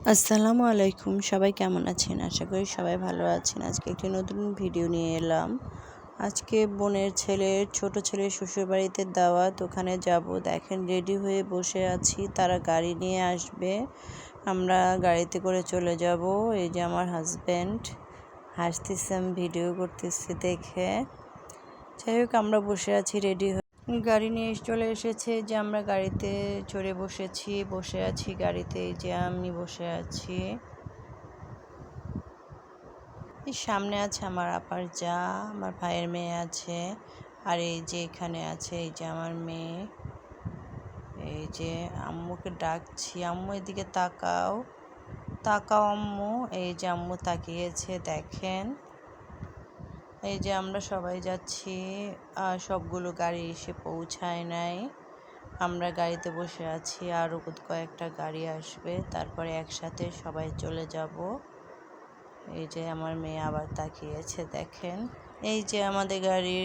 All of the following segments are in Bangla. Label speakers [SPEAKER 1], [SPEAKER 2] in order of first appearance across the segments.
[SPEAKER 1] আসসালামু আলাইকুম, সবাই কেমন আছেন? আশা করি সবাই ভালো আছেন। আজকে একটি নতুন ভিডিও নিয়ে এলাম। আজকে বোনের ছেলের ছোট ছেলের শ্বশুরবাড়িতে দাওয়াত, ওখানে যাব। দেখেন রেডি হয়ে বসে আছি, তারা গাড়ি নিয়ে আসবে, আমরা গাড়িতে করে চলে যাব। এই যে আমার হাজব্যান্ড হাসতেছে, আমি ভিডিও করতেছি দেখে। যাই হোক, আমরা বসে আছি রেডি হয়ে, গাড়ি নিয়ে চলে এসেছে। যে আমরা গাড়িতে চড়ে বসে আছি গাড়িতে। এই যে আমি বসে আছি, এই সামনে আছে আমার আপার যা, আমার ভাইয়ের মেয়ে আছে, আর এই যে এখানে আছে এই যে আমার মেয়ে। এই যে আম্মুকে ডাকছি, আম্মু এদিকে তাকাও, তাকাও আম্মু। এই যে আম্মু তাকিয়েছে, দেখেন। এই যে আমরা সবাই যাচ্ছি, সবগুলো গাড়ি এসে পৌঁছায় নাই, আমরা গাড়িতে বসে আছি। আরও কয়েকটা গাড়ি আসবে, তারপরে একসাথে সবাই চলে যাব। এই যে আমার মেয়ে আবার তাকিয়েছে, দেখেন। এই যে আমাদের গাড়ি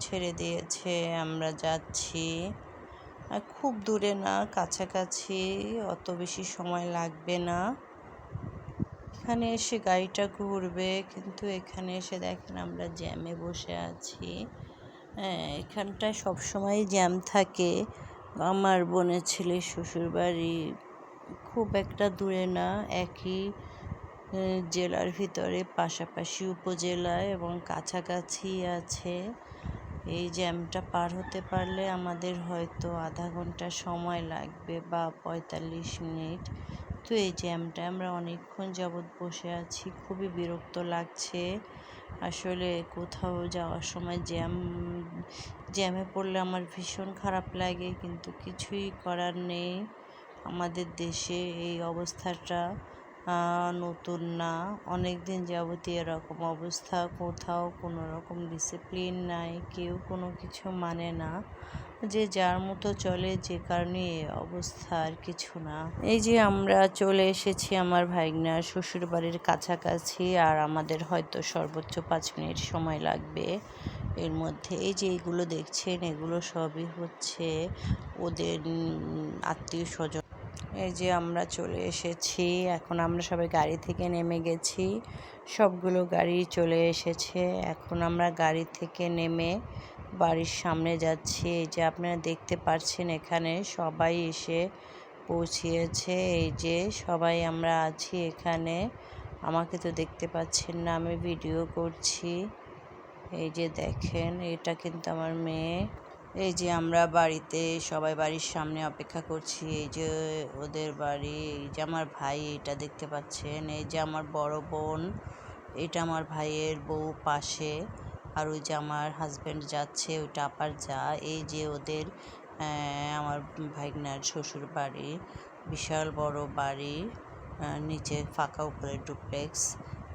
[SPEAKER 1] ছেড়ে দিয়েছে, আমরা যাচ্ছি। খুব দূরে না, কাছাকাছি, অত বেশি সময় লাগবে না। এখানে এসে গাড়িটা ঘুরবে, কিন্তু এখানে এসে দেখেন আমরা জ্যামে বসে আছি। এখানটায় সবসময় জ্যাম থাকে। আমার বোনের ছেলের শ্বশুরবাড়ি খুব একটা দূরে না, একই জেলার ভিতরে, পাশাপাশি উপজেলায় এবং কাছাকাছি আছে। এই জ্যামটা পার হতে পারলে আমাদের হয়তো আধা ঘন্টা সময় লাগবে বা 45 মিনিট। তো এই জ্যামটা আমরা অনেকক্ষণ যাবৎ বসে আছি, খুবই বিরক্ত লাগছে। আসলে কোথাও যাওয়ার সময় জ্যামে পড়লে আমার ভীষণ খারাপ লাগে, কিন্তু কিছুই করার নেই। আমাদের দেশে এই অবস্থাটা নতুন না, অনেক দিন যাবতীয় এরকম অবস্থা। কোথাও কোনো রকম ডিসিপ্লিন নাই, কেউ কোনো কিছু মানে না, যে যার মতো চলে, যে কারণে এই অবস্থা, আর কিছু না। এই যে আমরা চলে এসেছি আমার ভাইগনার শ্বশুরবাড়ির কাছাকাছি, আর আমাদের হয়তো সর্বোচ্চ 5 মিনিট সময় লাগবে এর মধ্যে। এই যে এগুলো দেখছেন, এগুলো সবই হচ্ছে ওদের আত্মীয় স্বজন। এই যে আমরা চলে এসেছি, এখন আমরা সবাই গাড়ি থেকে নেমে গেছি, সবগুলো গাড়ি চলে এসেছে। এখন আমরা গাড়ি থেকে নেমে বাড়ির সামনে যাচ্ছি। এই যে আপনারা দেখতে পাচ্ছেন, এখানে সবাই এসে পৌঁছিয়েছে। এই যে সবাই আমরা আছি এখানে, আমাকে তো দেখতে পাচ্ছেন না, আমি ভিডিও করছি। এই যে দেখেন, এটা কিন্তু আমার মেয়ে। এই যে আমরা বাড়িতে সবাই বাড়ির সামনে অপেক্ষা করছি। এই যে ওদের বাড়ি, এই যে আমার ভাই, এটা দেখতে পাচ্ছেন। এই যে আমার বড় বোন, এটা আমার ভাইয়ের বউ পাশে। আর ওই যে আমার হাজব্যান্ড যাচ্ছে, ওইটা আপার যা। এই যে ওদের আমার ভাইগনার শ্বশুর বাড়ি, বিশাল বড় বাড়ি, নিচে ফাঁকা, উপরে ডুপ্লেক্স।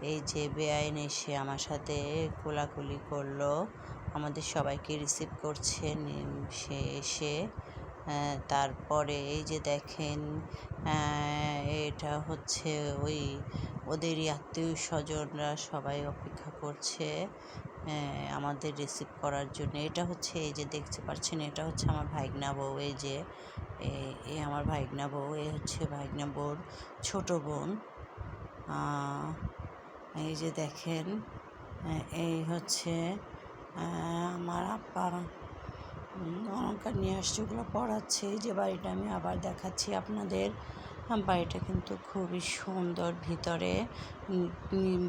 [SPEAKER 1] এই যে বেআইন এসে আমার সাথে কোলাকুলি করলো, আমাদের সবাইকে রিসিভ করছে সে এসে। তারপরে এই যে দেখেন, এটা হচ্ছে ওদেরই আত্মীয় স্বজনরা সবাই অপেক্ষা করছে আমাদের রিসিভ করার জন্য। এটা হচ্ছে, এই যে দেখতে পাচ্ছেন, এটা হচ্ছে আমার ভাইগনা বউ। এই যে এই আমার ভাইগনা বউ, এই হচ্ছে ভাইগনা বউর ছোট বোন। এই যে দেখেন, এই হচ্ছে আমার আপা অলঙ্কার নিয়ে আসছে, ওগুলো পড়াচ্ছে। এই যে বাড়িটা আমি আবার দেখাচ্ছি আপনাদের, বাড়িটা কিন্তু খুবই সুন্দর, ভিতরে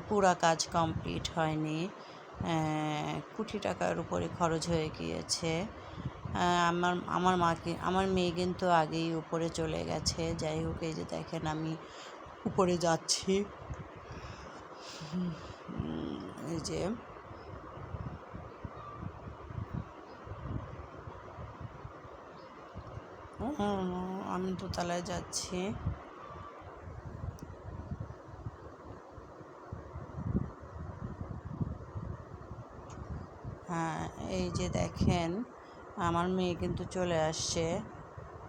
[SPEAKER 1] পুরা কাজ কমপ্লিট হয়নি, কোটি টাকার উপরে খরচ হয়ে গিয়েছে। আমার মেয়ে কিন্তু আগেই উপরে চলে গেছে। যাই হোক, এই যে দেখেন আমি উপরে যাচ্ছি। এই যে আমি দোতলায় যাচ্ছি। হ্যাঁ, এই যে দেখেন, আমার মেয়ে কিন্তু চলে আসছে,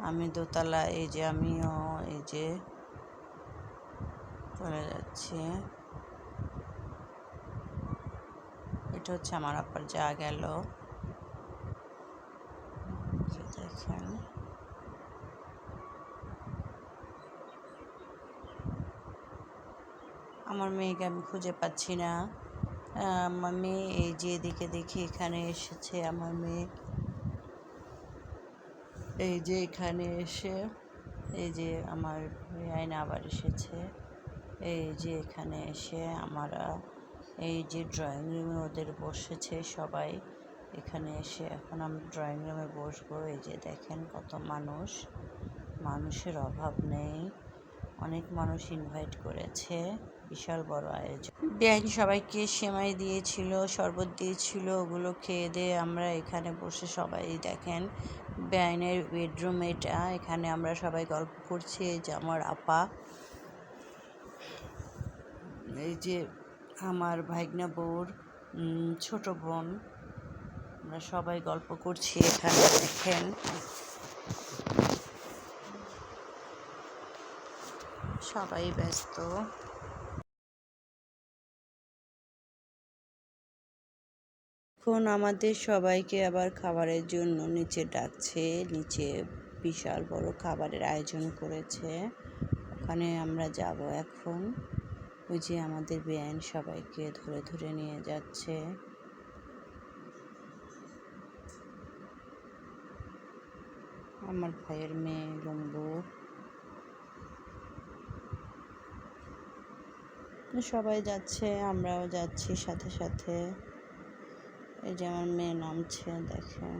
[SPEAKER 1] আমি দোতলায়। এই যে আমিও এই যে চলে যাচ্ছি। এটা হচ্ছে আমার আপার যা গেল, দেখেন। আমার মেয়েকে আমি খুঁজে পাচ্ছি না। আমার মেয়ে এই যে এদিকে দেখি এখানে এসেছে আমার মেয়ে, এই যে এখানে এসে এই যে আমার আয়না আবার এসেছে, এই যে এখানে এসে আমরা এই যে ড্রয়িং রুমে ওদের বসেছে সবাই, এখানে এসে এখন আমরা ড্রয়িং রুমে বসবো। এই যে দেখেন কত মানুষ, মানুষের অভাব নেই, অনেক মানুষ ইনভাইট করেছে, বিশাল বড় আয়োজন। বেআইন সবাইকে সেমাই দিয়েছিল, শরবত দিয়েছিল, ওগুলো খেয়ে দিয়ে আমরা এখানে বসে সবাই দেখেন বেআইনের বেডরুম এটা, এখানে আমরা সবাই গল্প করছি। এই যে আমার আপা, এই যে আমার ভাইগনা বউর ছোট বোন, আমরা সবাই গল্প করছি এখানে দেখেন। সবাই ব্যস্ত। এখন আমাদের সবাইকে আবার খাবারের জন্য নিচে ডাকছে, নিচে বিশাল বড় খাবারের আয়োজন করেছে, ওখানে আমরা যাব এখন। ওই যে আমাদের বেআইন সবাইকে ধরে ধরে নিয়ে যাচ্ছে। আমার ভাইয়ের মেয়ে লম্বু, সবাই যাচ্ছে, আমরাও যাচ্ছি সাথে সাথে। এই যে আমার মেয়ে নামছে দেখেন।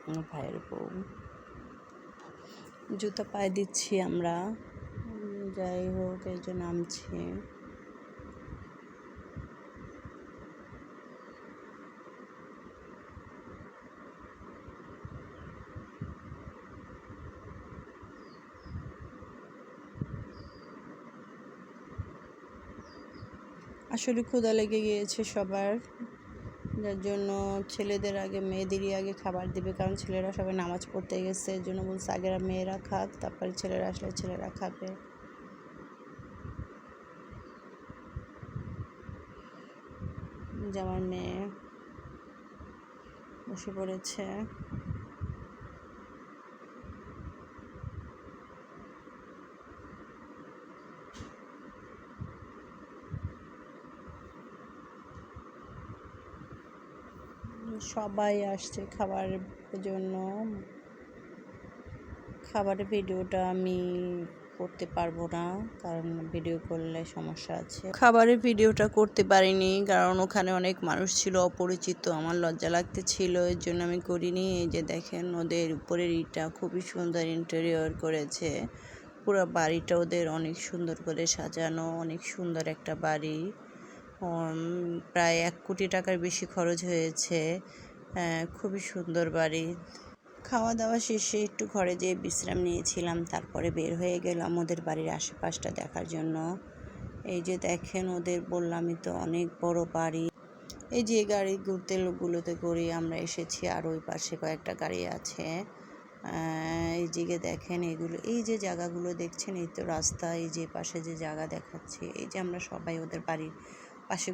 [SPEAKER 1] আমার ভাইয়ের বউ, জুতা পায়ে দিচ্ছি আমরা, যাই হোক এই যে নামছি। আসলে ক্ষুধা লেগে গিয়েছে সবার, যার জন্য ছেলেদের আগে মেয়েদেরই আগে খাবার দিবে, কারণ ছেলেরা সবাই নামাজ পড়তে গেছে, এর জন্য বলছে আগে মেয়েরা খাক, তারপরে ছেলেরা আসলে ছেলেরা খাবে। যে আমার মেয়ে বসে পড়েছে। সবাই আসছে খাবারের জন্য। খাবারের ভিডিওটা আমি করতে পারবো না, কারণ ভিডিও করলে সমস্যা আছে। খাবারের ভিডিওটা করতে পারিনি কারণ ওখানে অনেক মানুষ ছিল, অপরিচিত, আমার লজ্জা লাগতেছিল, এর জন্য আমি করিনি। এই যে দেখেন ওদের উপরের ইটা খুবই সুন্দর ইন্টেরিয়র করেছে, পুরো বাড়িটা ওদের অনেক সুন্দর করে সাজানো, অনেক সুন্দর একটা বাড়ি। প্রায় 1 কোটি টাকার বেশি খরচ হয়েছে, খুবই সুন্দর বাড়ি। খাওয়া দাওয়া শেষে একটু ঘরে যেয়ে বিশ্রাম নিয়েছিলাম, তারপরে বের হয়ে গেলাম ওদের বাড়ির আশেপাশটা দেখার জন্য। এই যে দেখেন ওদের বললামই তো অনেক বড় বাড়ি। এই যে গাড়ি ঘুরতে লোকগুলোতে করে আমরা এসেছি, আর ওই পাশে কয়েকটা গাড়ি আছে। এই দিকে দেখেন এগুলো, এই যে জায়গাগুলো দেখছেন, এই তো রাস্তা, এই যে পাশে যে জায়গা দেখাচ্ছে, এই যে আমরা সবাই ওদের বাড়ির পাশে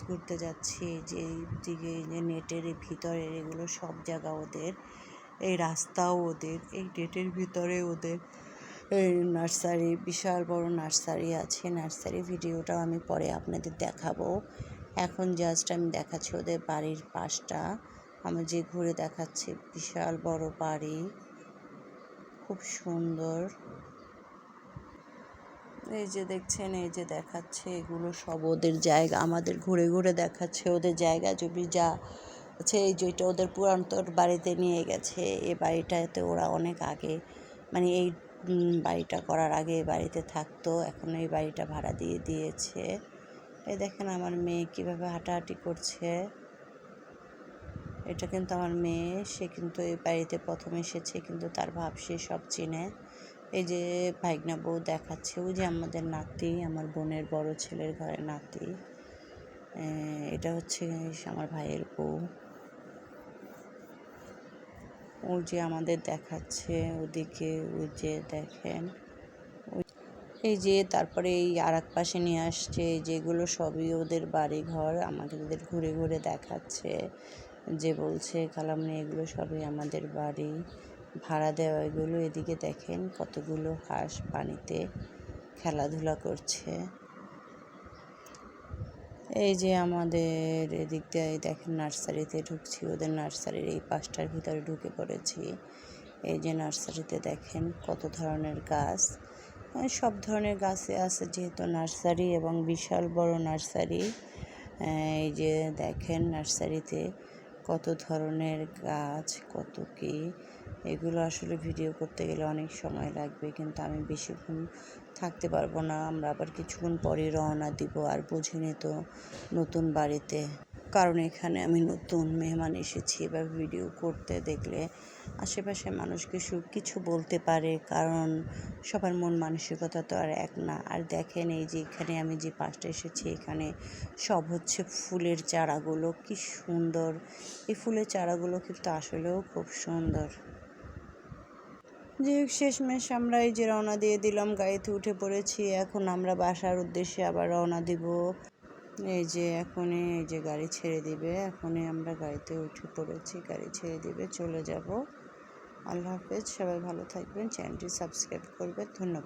[SPEAKER 1] ঘুরতে যাচ্ছি। যে দিকে যে নেটের ভিতরের এগুলো সব জায়গা ওদের, এই রাস্তাও ওদের, এই নেটের ভিতরে ওদের এই নার্সারি, বিশাল বড় নার্সারি আছে। নার্সারি ভিডিওটাও আমি পরে আপনাদের দেখাবো। এখন জাস্ট আমি দেখাচ্ছি ওদের বাড়ির পাশটা, আমি যে ঘুরে দেখাচ্ছি। বিশাল বড় বাড়ি, খুব সুন্দর। এই যে দেখছেন, এই যে দেখাচ্ছে, এগুলো সব ওদের জায়গা, আমাদের ঘুরে ঘুরে দেখাচ্ছে ওদের জায়গা জমি যা আছে। এই যেটা ওদের পুরাতন বাড়িতে নিয়ে গেছে, এই বাড়িটাতে ওরা অনেক আগে, মানে এই বাড়িটা করার আগে এই বাড়িতে থাকতো, এখন এই বাড়িটা ভাড়া দিয়ে দিয়েছে। এই দেখেন আমার মেয়ে কীভাবে হাঁটাহাঁটি করছে, এটা কিন্তু আমার মেয়ে, সে কিন্তু এই বাড়িতে প্রথম এসেছে, কিন্তু তার ভাব সে সব চিনে। এই যে ভাইগনা বউ দেখাচ্ছে, ওই যে আমাদের নাতি, আমার বোনের বড় ছেলের ঘরে নাতি, এটা হচ্ছে আমার ভাইয়ের বউ। ও যে আমাদের দেখাচ্ছে ওদিকে, ওই যে দেখেন এই যে তারপরে এই আর এক পাশে নিয়ে আসছে, যেগুলো সবই ওদের বাড়ি ঘর, আমাদের ঘুরে ঘুরে দেখাচ্ছে, যে বলছে খালামণি এগুলো সবই আমাদের বাড়ি ভাড়া দেওয়া। এগুলো এদিকে দেখেন কতগুলো হাঁস পানিতে খেলাধুলা করছে। এই যে আমাদের এদিক দিয়ে দেখেন নার্সারিতে ঢুকছি, ওদের নার্সারির এই পাশটার ভিতরে ঢুকে পড়েছি। এই যে নার্সারিতে দেখেন কত ধরনের গাছ, সব ধরনের গাছই আছে যেহেতু নার্সারি এবং বিশাল বড় নার্সারি। এই যে দেখেন নার্সারিতে কত ধরনের গাছ, কত কি, এগুলো আসলে ভিডিও করতে গেলে অনেক সময় লাগবে, কিন্তু আমি বেশিক্ষণ থাকতে পারবো না। আমরা আবার কিছুক্ষণ পরে রওনা দিব, আর বুঝিনি তো নতুন বাড়িতে, কারণ এখানে আমি নতুন মেহমান এসেছি। এবার ভিডিও করতে দেখলে আশেপাশের মানুষকে কিছু বলতে পারে, কারণ সবার মন মানসিকতা তো আর এক না। আর দেখেন এই যে এখানে আমি যে পাশটা এসেছি, এখানে সব হচ্ছে ফুলের চারাগুলো, কি সুন্দর। এই ফুলের চারাগুলো কিন্তু আসলেও খুব সুন্দর। যে শেষমেশ আমরা এই যে রওনা দিয়ে দিলাম, গাড়িতে উঠে পড়েছি। এখন আমরা বাসার উদ্দেশ্যে আবার রওনা দিব। এই যে এখনই এই যে গাড়ি ছেড়ে দিবে, এখনই আমরা গাড়িতে উঠে পড়েছি, গাড়ি ছেড়ে দিবে, চলে যাব। আল্লাহ হাফেজ, সবাই ভালো থাকবেন, চ্যানেলটি সাবস্ক্রাইব করবেন, ধন্যবাদ।